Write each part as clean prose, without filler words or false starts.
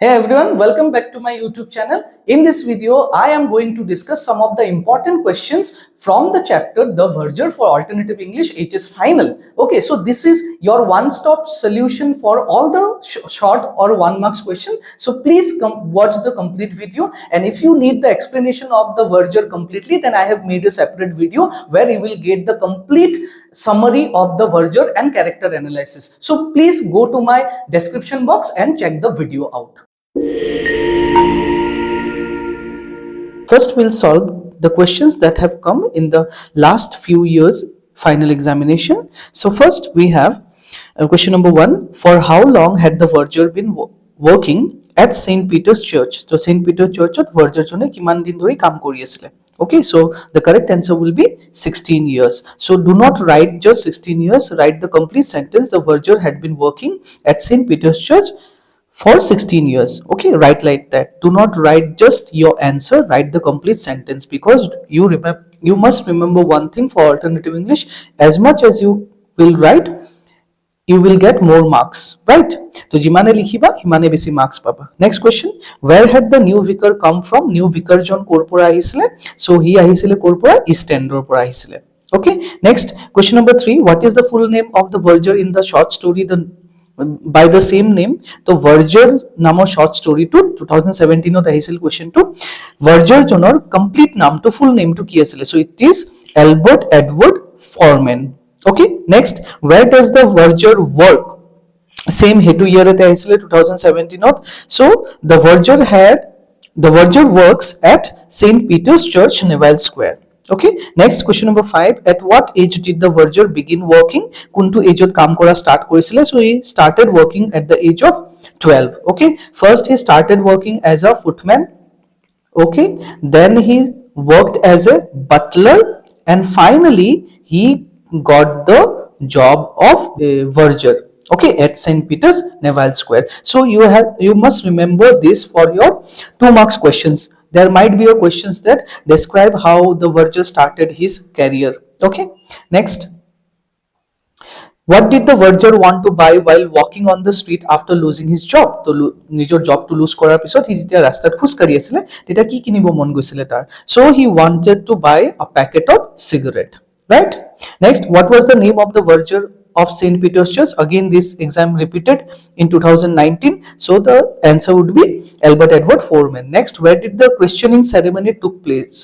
Hey everyone, welcome back to my YouTube channel. In this video, I am going to discuss some of the important questions from the chapter The Verger for Alternative English HS Final. Okay, so this is your one-stop solution for all the short or 1 marks question. So please watch the complete video, and if you need the explanation of the Verger completely, then I have made a separate video where you will get the complete summary of the Verger and character analysis. So please go to my description box and check the video out. First, we'll solve the questions that have come in the last few years final examination. So first we have question number 1. For how long had the Verger been working at St. Peter's Church? So St. Peter's Church at Verger jone kiman din dhori kaam kori asile. Okay, so the correct answer will be 16 years. So do not write just 16 years, write the complete sentence. The Verger had been working at St. Peter's Church for 16 years. Okay, write like that. Do not write just your answer, write the complete sentence, because you must remember one thing for alternative English: as much as you will write, you will get more marks, right? So jimane likhiba himane beshi marks paba. Next question: where had the new vicar come from? New vicar jon kor pora ahisile? So he ahisile kor pora? East Endor pora ahisile. Okay, next question number 3. What is the full name of the Verger in the short story by the same name? তো ভার্জার নামৰ short story two 2017 ত আহিছিল question two ভাৰ্জার জনৰ complete নাম two full name টু কি আছিল? So it is Albert Edward Foreman. Okay, next, where does the Verger work? Same হেতু ইয়াৰতে আহিছিল 2017 ত. So the Verger works at St. Peter's Church, Neville Square. Okay, next question number 5. At what age did the Verger begin working? Kuntu age ot kaam kora start korisile? So he started working at the age of 12. Okay, first he started working as a footman. Okay, then he worked as a butler, and finally he got the job of Verger. Okay, at St. Peter's, Neville Square. So you must remember this for your 2 marks questions. There might be a questions that describe how the Verger started his career. Okay, next, what did the Verger want to buy while walking on the street after losing his job? To nijor job to lose korar pisot he jeta rastat khus kari asile, teta ki kinibo mon goisile tar? So he wanted to buy a packet of cigarette, right? Next, what was the name of the Verger of St. Peter's Church? Again, this exam repeated in 2019, so the answer would be Albert Edward Foreman. Next, where did the questioning ceremony took place?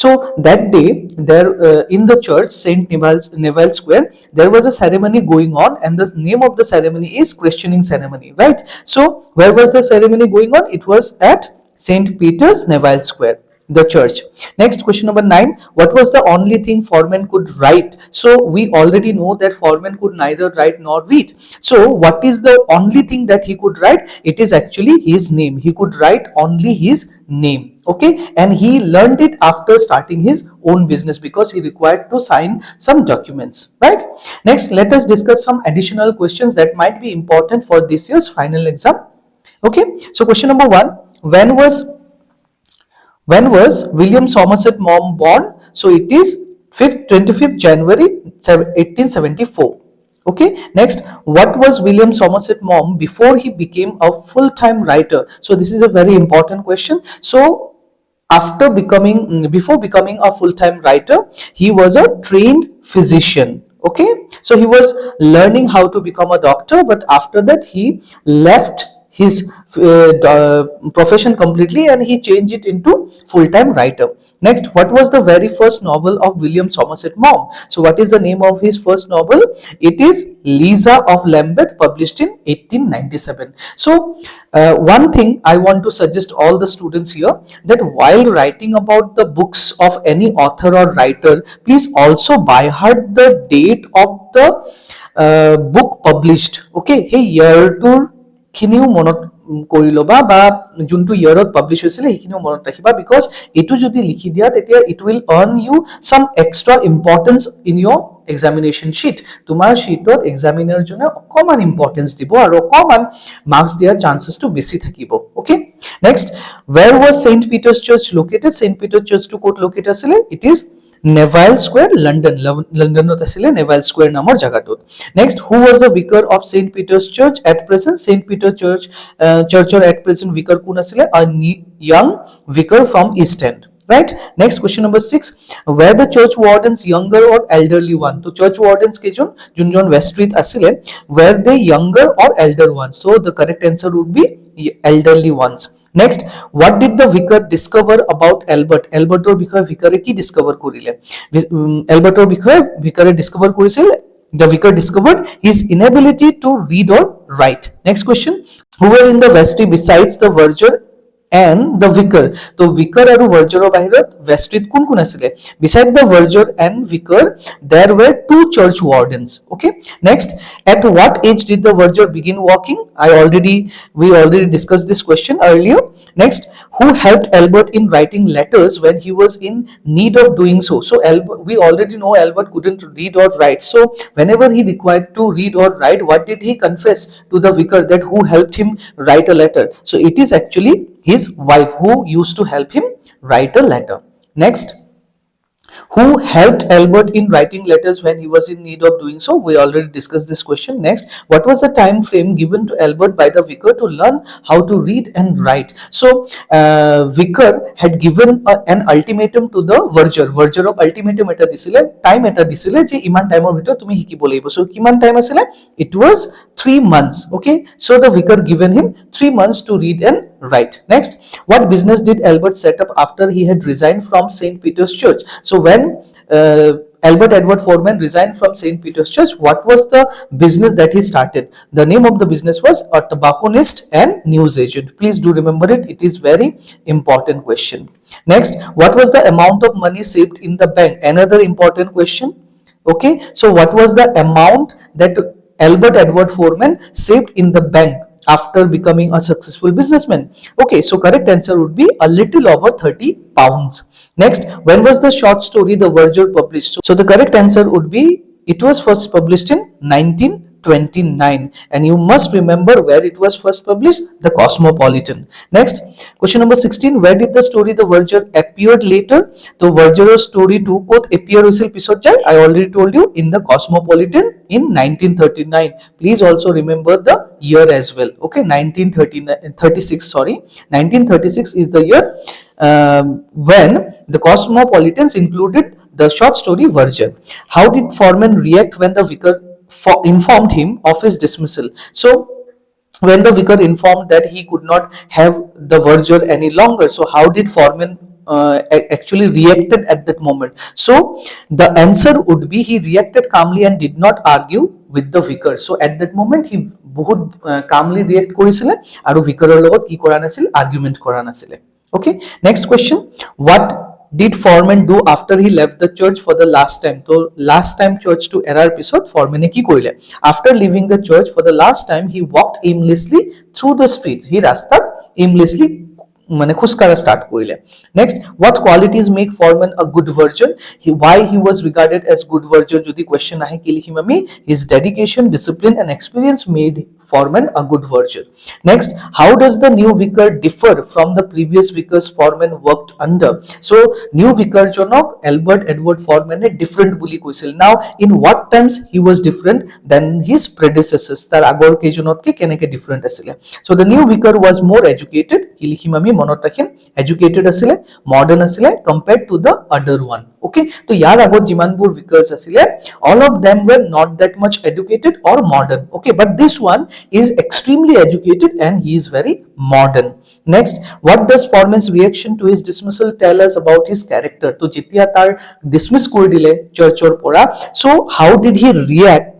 So that day there in the church St. Neville Square, there was a ceremony going on, and the name of the ceremony is questioning ceremony, right? So where was the ceremony going on? It was at St. Peter's, Neville Square, the church. Next, question number 9. What was the only thing Foreman could write? So we already know that Foreman could neither write nor read. So what is the only thing that he could write? It is actually his name. He could write only his name. Okay, and he learned it after starting his own business because he required to sign some documents, right? Next, let us discuss some additional questions that might be important for this year's final exam. Okay, so question number 1. When was William Somerset Maugham born? So it is 25th January 1874. Okay, next, what was William Somerset Maugham before he became a full-time writer? So this is a very important question. So before becoming a full-time writer, he was a trained physician. Okay, so he was learning how to become a doctor, but after that he left his profession completely and he changed it into full-time writer. Next, what was the very first novel of William Somerset Maugham? So what is the name of his first novel? It is Lisa of Lambeth, published in 1897. So one thing I want to suggest all the students here, that while writing about the books of any author or writer, please also by heart the date of the book published. Okay, hey, year to খিনিও মনত কৰি লবা বা যোনটো ইয়াৰত publish হৈছিল সেইখিনিও মনত ৰাখিবা, বিকজ এটো যদি লিখি দিয়া তেতিয়া it will earn you some extra importance in your examination sheet. তোমাৰ শীটত এক্সামিনাৰ জনে অকমান ইম্পৰ্টেন্স দিব আৰু অকমান মাৰ্কস দিয়াৰ চান্সেছটো বেছি থাকিব. ওকে, next, where was St. Peter's Church located? St. Peter's Church to কোট লোকেট আছিল? It is Neville Square, London. Londonত আছিলে Neville Square নামৰ জাগাটোত. Next, who was the vicar of St. Peter's Church at present? St. Peter Church, church or at present vicar কোন আছিলে? A young vicar from East End. Right. Next, question number 6. Were the church wardens younger or elderly one? So church wardens kejon junjon Weststreet asile, were they younger or elder ones? So the correct answer would be elderly ones. Next, what did the vicar discover about Albert? Albertor বিষয়ে ভিকারে কি discover করিলে? Albertor বিষয়ে ভিকারে discover করেছিল, the vicar discovered his inability to read or write. Next question, who were in the vestry besides the verger and the vicar? তো vicar আৰু verger বাহিৰত vestryত কোন কোন আছিলে? Beside the verger and vicar there were two church wardens. Okay. Next, at what age did the verger begin walking? We already discussed this question earlier. Next, who helped Albert in writing letters when he was in need of doing so? So we already know Albert couldn't read or write, so whenever he required to read or write, what did he confess to the vicar that who helped him write a letter? So it is actually his wife who used to help him write a letter. Next, who helped Albert in writing letters when he was in need of doing so? We already discussed this question. Next, what was the time frame given to Albert by the vicar to learn how to read and write? So vicar had given an ultimatum to the verger. Verger of ultimatum eta disile, time eta disile je iman time or bhitor tumi hikibo lagibo. So kiman time asile? It was 3 months. Okay, so the vicar given him 3 months to read and write. Next, what business did Albert set up after he had resigned from St. Peter's Church? So when Albert Edward Foreman resigned from St. Peter's Church, what was the business that he started? The name of the business was a tobacconist and news agent. Please do remember it. It is very important question. Next, what was the amount of money saved in the bank? Another important question. Okay, so what was the amount that Albert Edward Foreman saved in the bank after becoming a successful businessman? Okay, so correct answer would be a little over 30 pounds. Next, when was the short story The Verger published? So the correct answer would be it was first published in 1929, and you must remember where it was first published, the Cosmopolitan. Next, question number 16, where did the story The Verger appeared later? The Verger story to kot appear hoisil pisot jai, I already told you, in the Cosmopolitan in 1939. Please also remember the year as well. Okay, 1936 is the year when the Cosmopolitans included the short story Verger. How did Foreman react when the vicar informed him of his dismissal? So when the vicar informed that he could not have the verger any longer, so how did Foreman actually reacted at that moment? So the answer would be he reacted calmly and did not argue with the vicar. So at that moment he বহুত calmly react কৰিছিলে আৰু vicar-ৰ লগত কি কৰা নাছিল, argument কৰা নাছিলে. Okay, next question, what did Foreman do after he left the church for the last time? So last time church to erar pisot Foreman ki korile? After leaving the church for the last time, he walked aimlessly through the streets. He rasta aimlessly মানে খুচকারা start করিলে. Next, what qualities make Foreman a good verger? Why he was regarded as good verger যদি question আহে কি লিখিম আমি? His dedication, discipline and experience made Foreman a good verger. Next, how does the new vicar differ from the previous vicars Foreman worked under? So new vicar jonok Albert Edward Foreman a different বুলি কৈছিল. Now in what terms he was different than his predecessors? Tar agor kejonotke keneke different asile? So the new vicar was more educated, কি লিখিম আমি মনত ৰাখিম, educated asile, modern asile compared to the other one. Okay, তো ইয়াৰ আগত যিমানবোৰ vicars asile, all of them were not that much educated or modern. Okay, but this one is extremely educated and he is very modern. Next, what does Foreman's reaction to his dismissal tell us about his character? To যেতিয়া তাৰ dismiss কৰি দিলে churchৰ পৰা, so how did he react?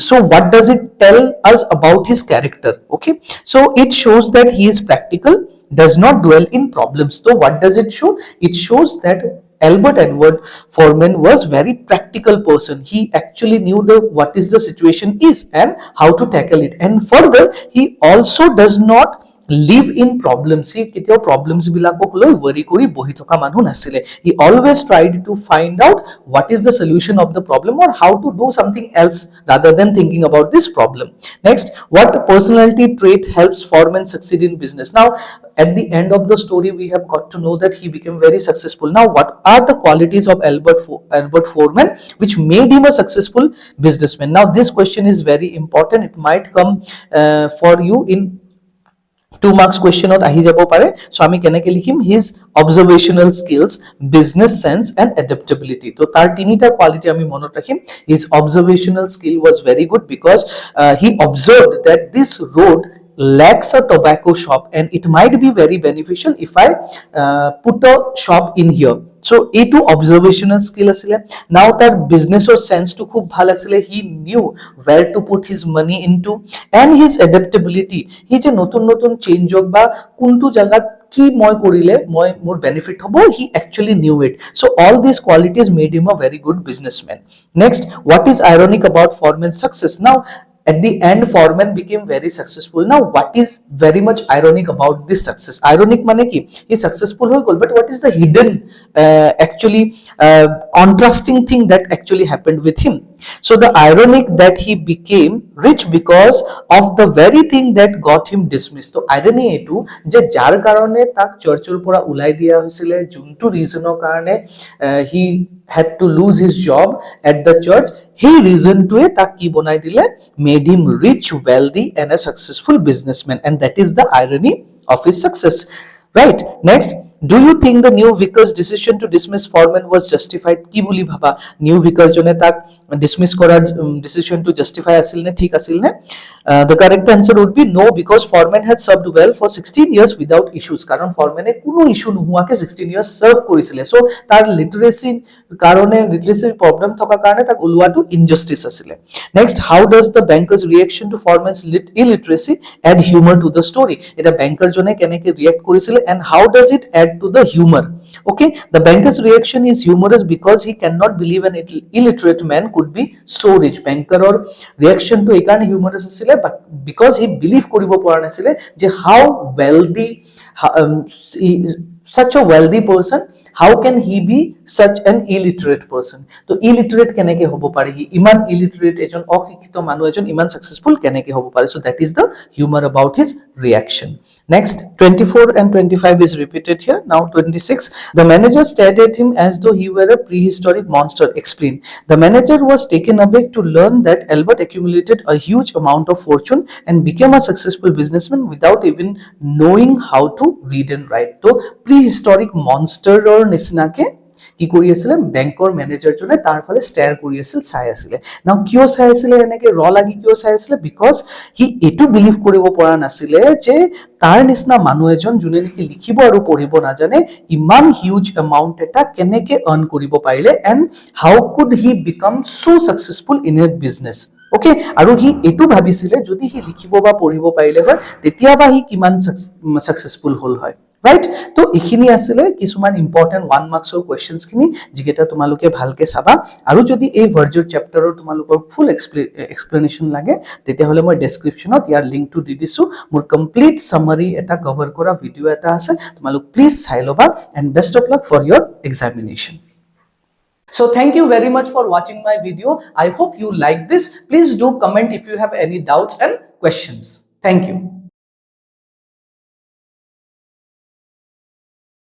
So what does it tell us about his character? Okay, so it shows that he is practical, does not dwell in problems. So what does it show? It shows that Albert Edward Foreman was very practical person. He actually knew what is the situation is and how to tackle it. And further, he also does not live in problems. He কেতিয়াও problems বিলাকক লৈ worry কৰি বহি থকা মানুহ নাছিলে. He always tried to find out what is the solution of the problem or how to do something else rather than thinking about this problem. Next, what personality trait helps foreman succeed in business? Now, at the end of the story, we have got to know that he became very successful. Now, what are the qualities of Albert Foreman which made him a successful businessman? Now, this question is very important. It might come for you in 2 marks question ahi jabo pare. So ami keneke likhim his observational skills, business sense and adaptability. To tar tinita quality ami monot rakhim. His observational skill was very good because he observed that this road lacks a tobacco shop and it might be very beneficial if I put a shop in here. So এইটো observational skill আছিলে. Now তাৰ businessৰ sense টো খুব ভাল আছিলে. He knew where to put his money into and his adaptability. He যে নতুন নতুন change হওক বা কোনটো জায়গাত কি মই কৰিলে মই মোৰ benefit হ'ব, he actually knew it. So all these qualities made him a very good businessman. Next, what is ironic about Foreman's success? Now at the end, Foreman became very successful. Now, what is very much ironic about this success? Ironic mane ki he successful hoy gol, but what is the hidden, actually contrasting thing that actually happened with him? So the ironic that he became rich because of the very thing that got him dismissed. So irony etu je jar karone tak churchor pora ulai dia hoisile, juntu reasoner karone he had to lose his job at the church. He reason to e tak ki bonai dile, made him rich, wealthy and a successful businessman, and that is the irony of his success. Right? Next, do you think the new vicar's decision to dismiss Foreman was justified? Ki boli bhaba new vicar jone tak dismiss korar decision to justify asil ne, thik asil ne? The correct answer would be no, because Foreman had served well for 16 years without issues. Karon Foreman e kuno issue nohuake 16 years serve korisile. So tar literacy karone, literacy problem thoka karone tak ulwa to injustice asile. Next, how does the banker's reaction to Foreman's illiteracy add humor to the story? Eta banker jone keneke react korisile and how does it add to the humor? Okay, the banker's reaction is humorous because he cannot believe an illiterate man could be so rich. Banker or reaction to ekarne humorous asile because he believe koribo pora nasile je how wealthy, such a wealthy person, how can he be such an illiterate person? To illiterate keneke hobo pare, he iman illiterate ejon oshikito manu ejon iman successful keneke hobo pare? So that is the humor about his reaction. Next, 24 and 25 is repeated here. Now 26, the manager stared at him as though he were a prehistoric monster. Explain. The manager was taken aback to learn that Albert accumulated a huge amount of fortune and became a successful businessman without even knowing how to read and write. So prehistoric monster or nisinake কি কৰি আছিল বেংকৰ manager জনে তাৰ ফালে stair কৰি আছিল, চাই আছিল. নাও কিয় চাই আছিল এনেকে ৰ লাগি কিয় চাই আছিল? বিকজ হি এটো বিলিভ কৰিব পৰা নাছিলে যে তাৰ নিচিনা মানুহ এজন যোনে নেকি লিখিব আৰু পঢ়িব নাজানে ইমান হিউজ এমাউণ্ট এটা কেনেকে আৰ্ন কৰিব পাৰিলে and how could he become so successful in a business. Okay, আৰু হি এটো ভাবিছিলে যদি হি লিখিব বা পঢ়িব পাৰিলে হয় তেতিয়া বা হি কিমান সাকসেসফুল হল হয়. Right? তো এখিনি আসলে কিছুমান ইম্পর্টেন্ট 1 মার্কসৰ কোৱেশ্চনস খিনি যিকেটা তোমালোকে ভালকে চাবা আৰু যদি এই ভাৰ্জাৰ চ্যাপ্টাৰৰ তোমালোকৰ ফুল এক্সপ্লেনেশন লাগে তেতিয়া হলে মই ডেসক্ৰিপচনত ইয়াৰ লিংকটো দি দিছো. মোৰ কমপ্লিট সামাৰি এটা কভাৰ কৰা ভিডিও এটা আছে, তোমালোক প্লিজ চাই লবা and best of luck for your examination. So thank you very much for watching my video. I hope you like this. Please do comment if you have any doubts and questions. Thank you.